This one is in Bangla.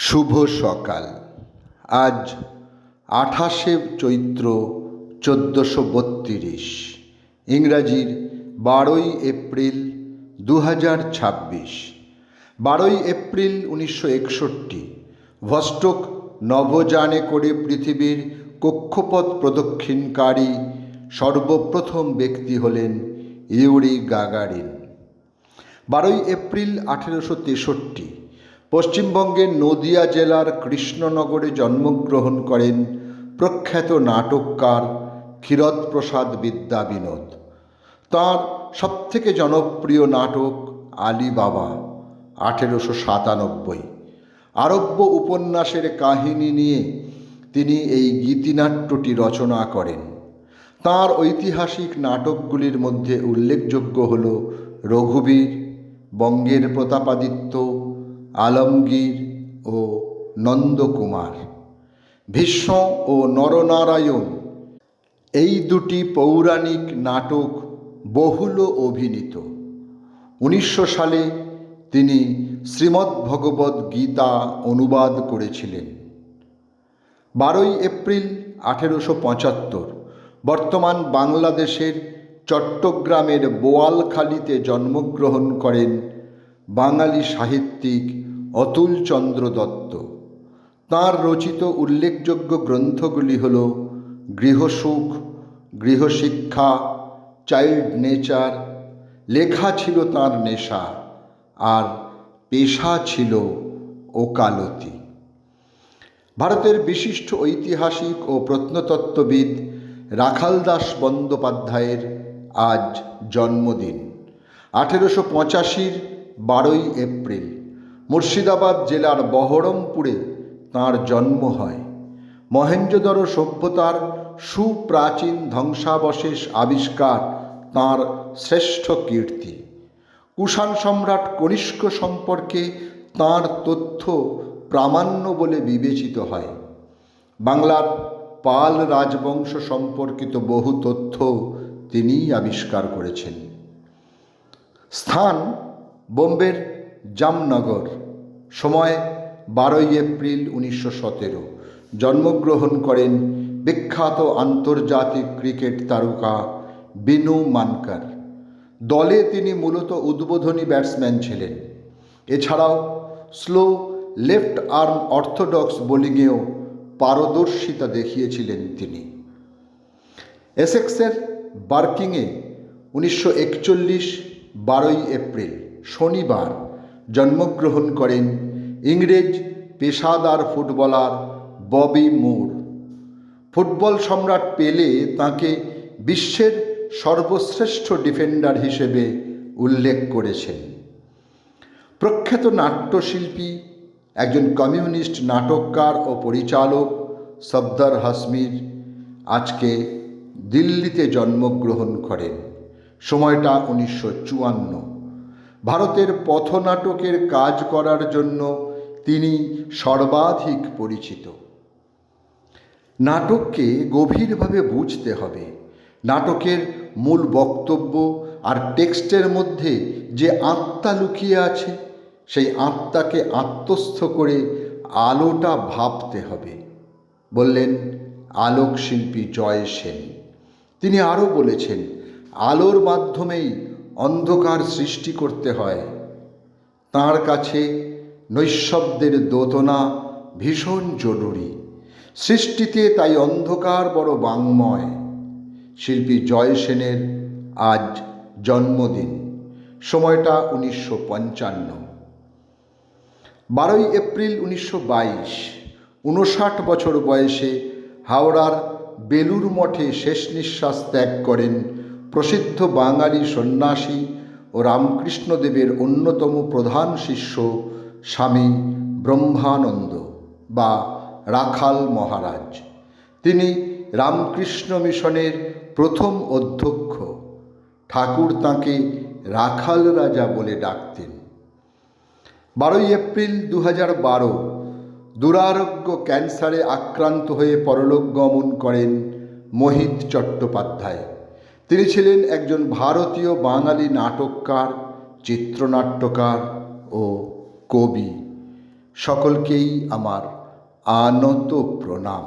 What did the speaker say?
শুভ সকাল। আজ 28শে চৈত্র 1432, ইংরাজির 12ই এপ্রিল 2026। 12ই এপ্রিল 1961 ভস্টক নভোযানে করে পৃথিবীর কক্ষপথ প্রদক্ষিণকারী সর্বপ্রথম ব্যক্তি হলেন ইউরি গাগারিন। 12ই এপ্রিল 1863 পশ্চিমবঙ্গের নদিয়া জেলার কৃষ্ণনগরে জন্মগ্রহণ করেন প্রখ্যাত নাটককার ক্ষীরোদপ্রসাদ বিদ্যাবিনোদ। তাঁর সবথেকে জনপ্রিয় নাটক আলিবাবা 1897। আরব্য উপন্যাসের কাহিনী নিয়ে তিনি এই গীতিনাট্যটি রচনা করেন। তাঁর ঐতিহাসিক নাটকগুলির মধ্যে উল্লেখযোগ্য হল রঘুবীর, বঙ্গের প্রতাপাদিত্য, আলমগীর ও নন্দকুমার। ভীষ্ম ও নরনারায়ণ এই দুটি পৌরাণিক নাটক বহুল অভিনীত। 1900 সালে তিনি শ্রীমদ্ভগবদ্ গীতা অনুবাদ করেছিলেন। 12ই এপ্রিল 1875 বর্তমান বাংলাদেশের চট্টগ্রামের বোয়ালখালীতে জন্মগ্রহণ করেন বাঙালি সাহিত্যিক অতুলচন্দ্র দত্ত। তাঁর রচিত উল্লেখযোগ্য গ্রন্থগুলি হল গৃহসুখ, গৃহশিক্ষা, চাইল্ড নেচার, লেখা ছিল তাঁর নেশা, আর পেশা ছিল ওকালতি। ভারতের বিশিষ্ট ঐতিহাসিক ও প্রত্নতত্ত্ববিদ রাখালদাস বন্দ্যোপাধ্যায়ের আজ জন্মদিন। 1885 12ই এপ্রিল মুর্শিদাবাদ জেলার বহরমপুরে তাঁর জন্ম হয়। মহেঞ্জোদড়ো সভ্যতার সুপ্রাচীন ধ্বংসাবশেষ আবিষ্কার তাঁর শ্রেষ্ঠ কীর্তি। কুষাণ সম্রাট কনিষ্ক সম্পর্কে তাঁর তথ্য প্রামাণ্য বলে বিবেচিত হয়। বাংলার পাল রাজবংশ সম্পর্কিত বহু তথ্য তিনিই আবিষ্কার করেছেন। স্থান বোম্বের জামনগর। সময় 12ই এপ্রিল 1917। জন্মগ্রহণ করেন বিখ্যাত আন্তর্জাতিক ক্রিকেট তারকা বিনু মানকার। দলে তিনি মূলত উদ্বোধনী ব্যাটসম্যান ছিলেন। এছাড়াও স্লো লেফট আর্ম অর্থোডক্স বোলিংয়েও পারদর্শিতা দেখিয়েছিলেন তিনি। এসেক্সের বার্কিংয়ে 1941 12ই এপ্রিল শনিবার জন্মগ্রহণ করেন ইংরেজ পেশাদার ফুটবলার ববি মুর। ফুটবল সম্রাট পেলে তাঁকে বিশ্বের সর্বশ্রেষ্ঠ ডিফেন্ডার হিসেবে উল্লেখ করেছেন। প্রখ্যাত নাট্যশিল্পী, একজন কমিউনিস্ট নাটককার ও পরিচালক সফদর হাশমির আজকে দিল্লিতে জন্মগ্রহণ করেন। সময়টা 1954। ভারতের পথনাটকের কাজ করার জন্য তিনি সর্বাধিক পরিচিত। নাটককে গভীরভাবে বুঝতে হবে। নাটকের মূল বক্তব্য আর টেক্সটের মধ্যে যে আত্মা লুকিয়ে আছে, সেই আত্মাকে আত্মস্থ করে আলোটা ভাবতে হবে, বললেন আলোকশিল্পী জয় সেন। তিনি আরও বলেছেন, আলোর মাধ্যমেই অন্ধকার সৃষ্টি করতে হয়। তাঁর কাছে নৈঃশব্দের দোতনা ভীষণ জরুরি। সৃষ্টিতে তাই অন্ধকার বড় বাঙ্ময়। শিল্পী জয় সেনের আজ জন্মদিন। সময়টা 1955। 12ই এপ্রিল 1922 59 বছর বয়সে হাওড়ার বেলুর মঠে শেষ নিঃশ্বাস ত্যাগ করেন প্রসিদ্ধ বাঙালি সন্ন্যাসী ও রামকৃষ্ণদেবের অন্যতম প্রধান শিষ্য স্বামী ব্রহ্মানন্দ বা রাখাল মহারাজ। তিনি রামকৃষ্ণ মিশনের প্রথম অধ্যক্ষ। ঠাকুর তাঁকে রাখাল রাজা বলে ডাকতেন। 12ই এপ্রিল 2012 দুরারোগ্য ক্যান্সারে আক্রান্ত হয়ে পরলোক গমন করেন মোহিত চট্টোপাধ্যায়। তিনি ছিলেন একজন ভারতীয় বাঙালি নাটককার, চিত্রনাট্যকার ও কবি। সকলকেই আমার আনত প্রণাম।